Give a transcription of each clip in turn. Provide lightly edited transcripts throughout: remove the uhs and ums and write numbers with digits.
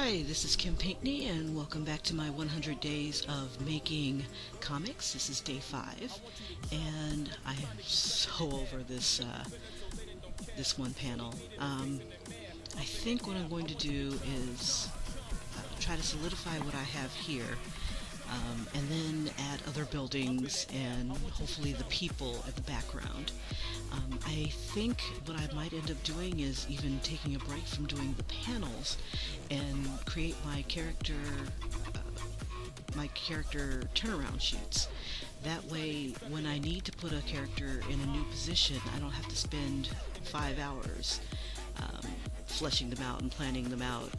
Hi, this is Kim Pinkney, and welcome back to my 100 Days of Making Comics. This is day 5, and I am so over this one panel. I think what I'm going to do is try to solidify what I have here, and then add other buildings and hopefully the people at the background. I think what I might end up doing is even taking a break from doing the panels and create my character turnaround sheets. That way, when I need to put a character in a new position, I don't have to spend 5 hours fleshing them out and planning them out.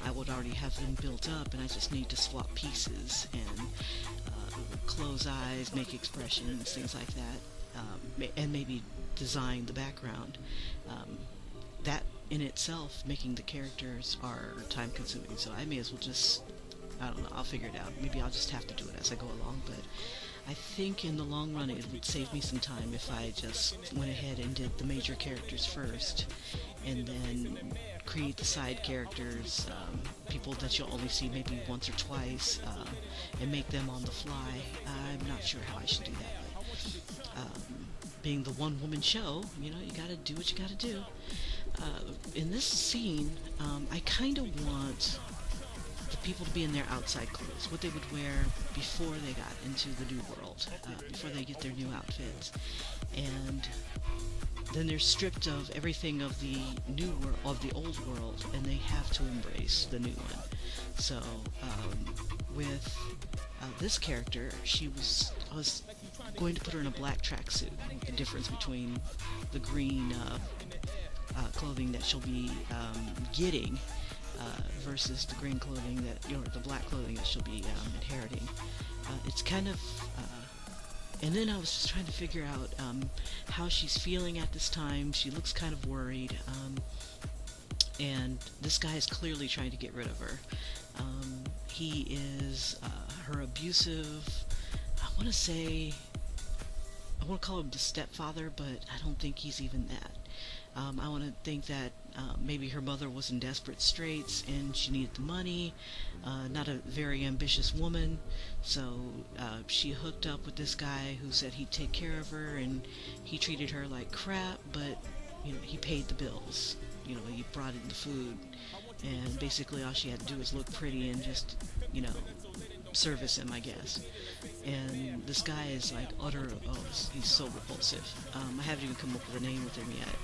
I would already have them built up, and I just need to swap pieces and close eyes, make expressions, things like that, and maybe design the background. That in itself, making the characters, are time consuming, so I may as well just, I don't know, I'll figure it out. Maybe I'll just have to do it as I go along, but I think in the long run it would save me some time if I just went ahead and did the major characters first, and then create the side characters, people that you'll only see maybe once or twice, and make them on the fly. I'm not sure how I should do that, but being the one-woman show, you gotta do what you gotta do. In this scene, I kind of want the people to be in their outside clothes, what they would wear before they got into the new world, before they get their new outfits, and then they're stripped of everything of the new world, of the old world, and they have to embrace the new one. So with this character, I was going to put her in a black tracksuit. The difference between the green clothing that she'll be getting versus the green clothing or the black clothing that she'll be inheriting. It's kind of, and then I was just trying to figure out how she's feeling at this time. She looks kind of worried, and this guy is clearly trying to get rid of her. He is her abusive, I want to call him the stepfather, but I don't think he's even that. I want to think that maybe her mother was in desperate straits and she needed the money, not a very ambitious woman, so she hooked up with this guy who said he'd take care of her, and he treated her like crap, but he paid the bills. He brought in the food, and basically all she had to do was look pretty and just service him, I guess. And this guy is like he's so repulsive. I haven't even come up with a name with him yet.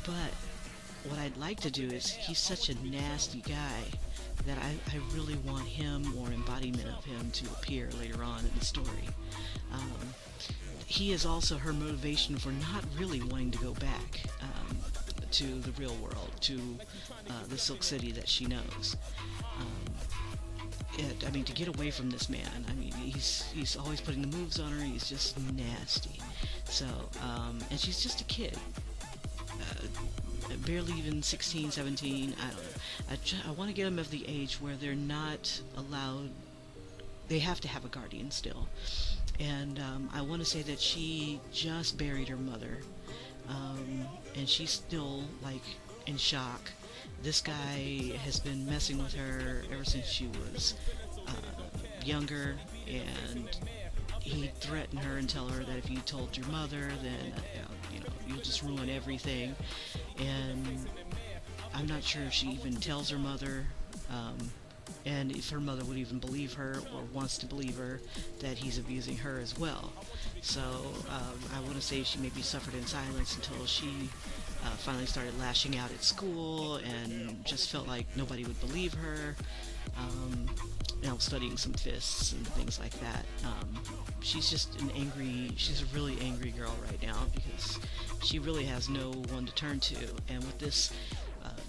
But what I'd like to do is, he's such a nasty guy that I really want him, or embodiment of him, to appear later on in the story. He is also her motivation for not really wanting to go back to the real world, to the Silk City that she knows. To get away from this man, he's always putting the moves on her. He's just nasty. So, and she's just a kid, barely even 16, 17, I don't know. I want to get them of the age where they're not allowed, they have to have a guardian still. And I want to say that she just buried her mother, and she's still, in shock. This guy has been messing with her ever since she was younger, and he'd threaten her and tell her that if you told your mother, then you'll just ruin everything. And I'm not sure if she even tells her mother, and if her mother would even believe her, or wants to believe her, that he's abusing her as well. So I want to say she maybe suffered in silence until she finally started lashing out at school and just felt like nobody would believe her. Studying some fists and things like that. She's a really angry girl right now, because she really has no one to turn to. And with this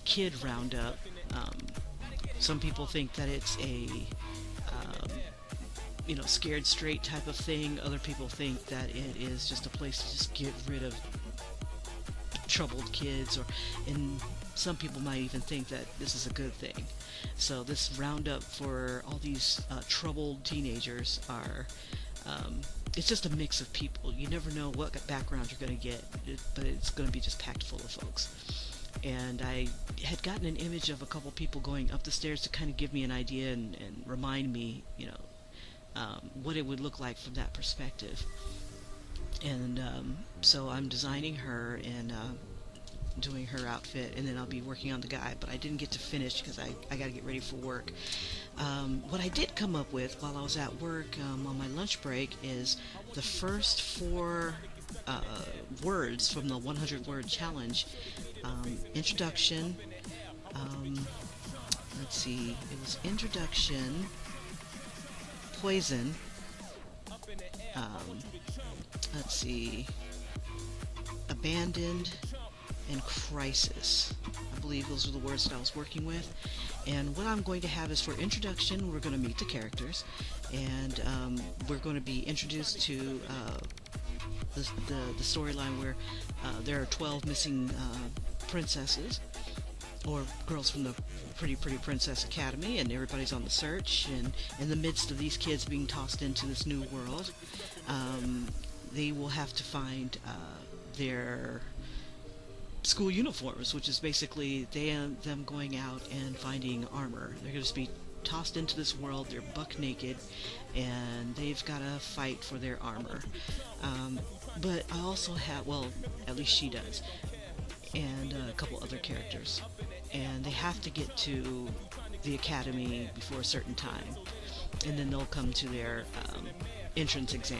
kid roundup, some people think that it's a scared straight type of thing. Other people think that it is just a place to just get rid of troubled kids, and some people might even think that this is a good thing. So this roundup for all these troubled teenagers it's just a mix of people. You never know what background you're going to get, but it's going to be just packed full of folks. And I had gotten an image of a couple people going up the stairs to kind of give me an idea and remind me, what it would look like from that perspective. And so I'm designing her and doing her outfit, and then I'll be working on the guy. But I didn't get to finish because I got to get ready for work. What I did come up with while I was at work on my lunch break is the first four words from the 100-word challenge. Introduction. Let's see. It was introduction, poison. Um, let's see. Abandoned and crisis. I believe those are the words that I was working with. And what I'm going to have is for introduction, we're going to meet the characters, and we're going to be introduced to the storyline where there are 12 missing princesses, or girls from the Pretty Princess Academy, and everybody's on the search. And in the midst of these kids being tossed into this new world, they will have to find their school uniforms, which is basically them going out and finding armor. They're going to be tossed into this world. They're buck naked, and they've got to fight for their armor. But I also have, well, at least she does, and a couple other characters, and they have to get to the academy before a certain time, and then they'll come to their entrance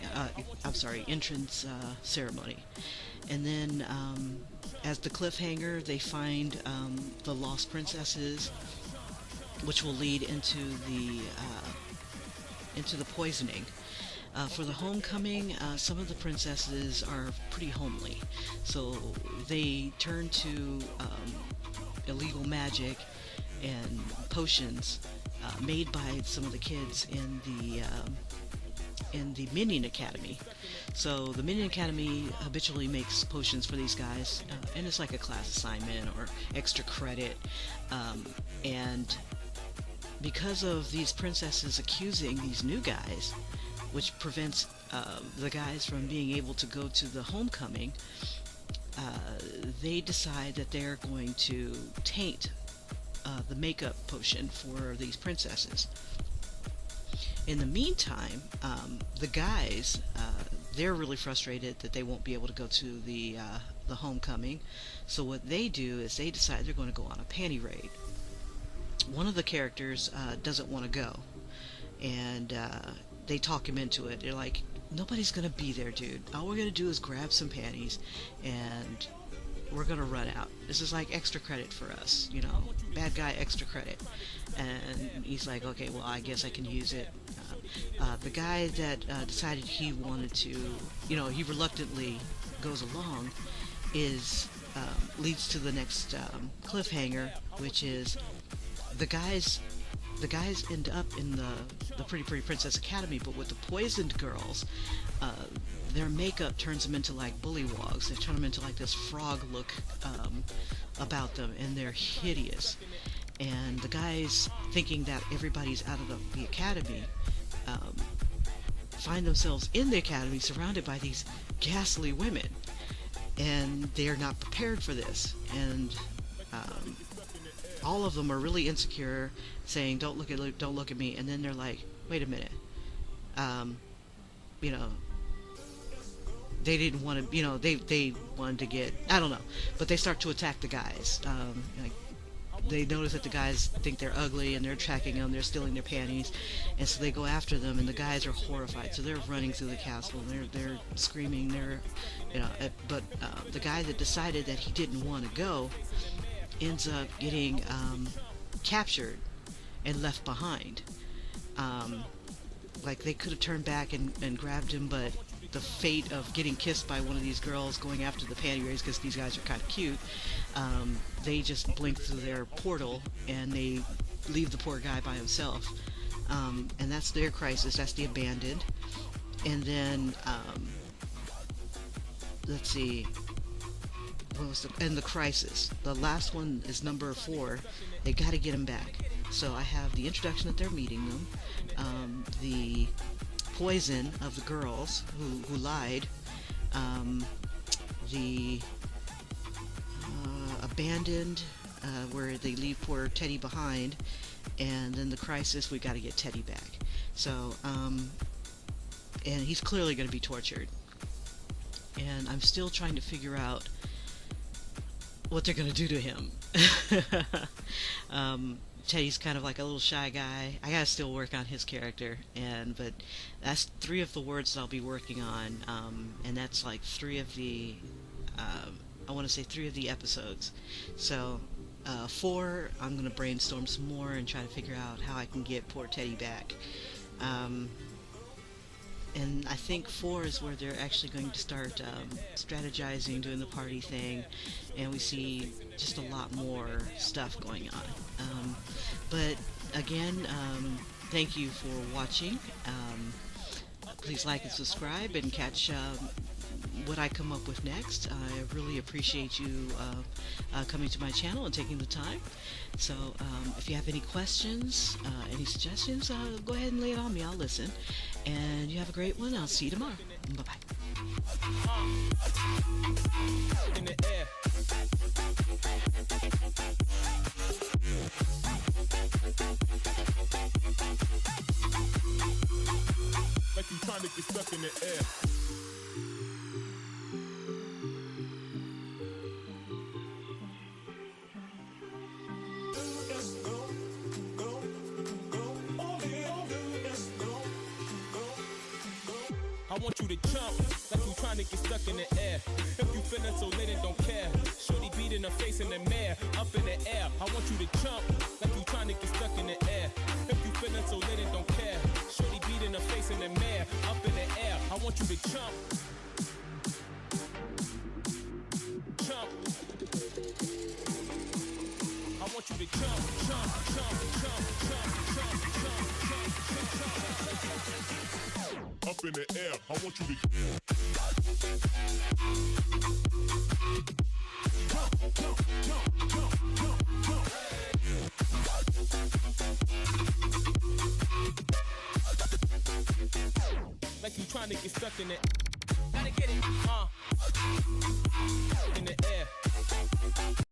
ceremony. And then as the cliffhanger, they find the lost princesses, which will lead into the poisoning. For the homecoming, some of the princesses are pretty homely, so they turn to illegal magic and potions made by some of the kids in the Minion Academy. So the Minion Academy habitually makes potions for these guys, and it's like a class assignment or extra credit. And because of these princesses accusing these new guys, which prevents the guys from being able to go to the homecoming, they decide that they're going to taint the makeup potion for these princesses. In the meantime, the guys, they're really frustrated that they won't be able to go to the homecoming. So what they do is they decide they're going to go on a panty raid. One of the characters doesn't want to go, and they talk him into it. They're like, nobody's going to be there, dude. All we're going to do is grab some panties, and we're going to run out. This is like extra credit for us, bad guy extra credit. And he's like, okay, well, I guess I can use it. The guy that decided he wanted to, he reluctantly goes along, leads to the next cliffhanger, which is the guys end up in the Pretty Princess Academy, but with the poisoned girls, their makeup turns them into like bullywogs. They turn them into like this frog look about them, and they're hideous. And the guys, thinking that everybody's out of the academy, find themselves in the academy surrounded by these ghastly women, and they're not prepared for this. And all of them are really insecure, saying, "Don't look at me." And then they're like, "Wait a minute, they didn't want to, they wanted to get, I don't know," but they start to attack the guys. They notice that the guys think they're ugly, and they're tracking them, they're stealing their panties, and so they go after them, and the guys are horrified. So they're running through the castle, and they're screaming, but the guy that decided that he didn't want to go ends up getting captured and left behind. Like, they could have turned back and grabbed him, but the fate of getting kissed by one of these girls going after the panty raids, because these guys are kind of cute, they just blink through their portal, and they leave the poor guy by himself. And that's their crisis. That's the abandoned. And then, let's see, and the crisis. The last one is number 4. They got to get him back. So I have the introduction that they're meeting them, the poison of the girls who lied, the abandoned, where they leave poor Teddy behind, and then the crisis, we got to get Teddy back. So, and he's clearly going to be tortured. And I'm still trying to figure out what they're going to do to him. Teddy's kind of like a little shy guy. I gotta still work on his character, but that's 3 of the words that I'll be working on, and that's like 3 of the, I want to say 3 of the episodes. So 4, I'm gonna brainstorm some more and try to figure out how I can get poor Teddy back. And I think 4 is where they're actually going to start strategizing, doing the party thing, and we see just a lot more stuff going on. But again, thank you for watching. Please like and subscribe and catch what I come up with next. I really appreciate you coming to my channel and taking the time. So if you have any questions, any suggestions, go ahead and lay it on me. I'll listen. And you have a great one. I'll see you tomorrow. Bye-bye. In the air. Like you trying to get stuck in the air. I want you to jump like you trying to get stuck in the air. If you feeling so lit and don't care, shorty beat in her face in the mirror, up in the air. I want you to jump like you trying to get stuck in the air. If you feeling so lit and don't care, shorty beat in her face in the mirror, up in the air. I want you to jump. Jump. I want you to jump, jump, jump, jump, jump, jump, jump, jump, jump, jump. Up in the air, I want you to jump, jump, jump, jump, jump, jump. Like you trying to get stuck in it. Gotta get it, in the air.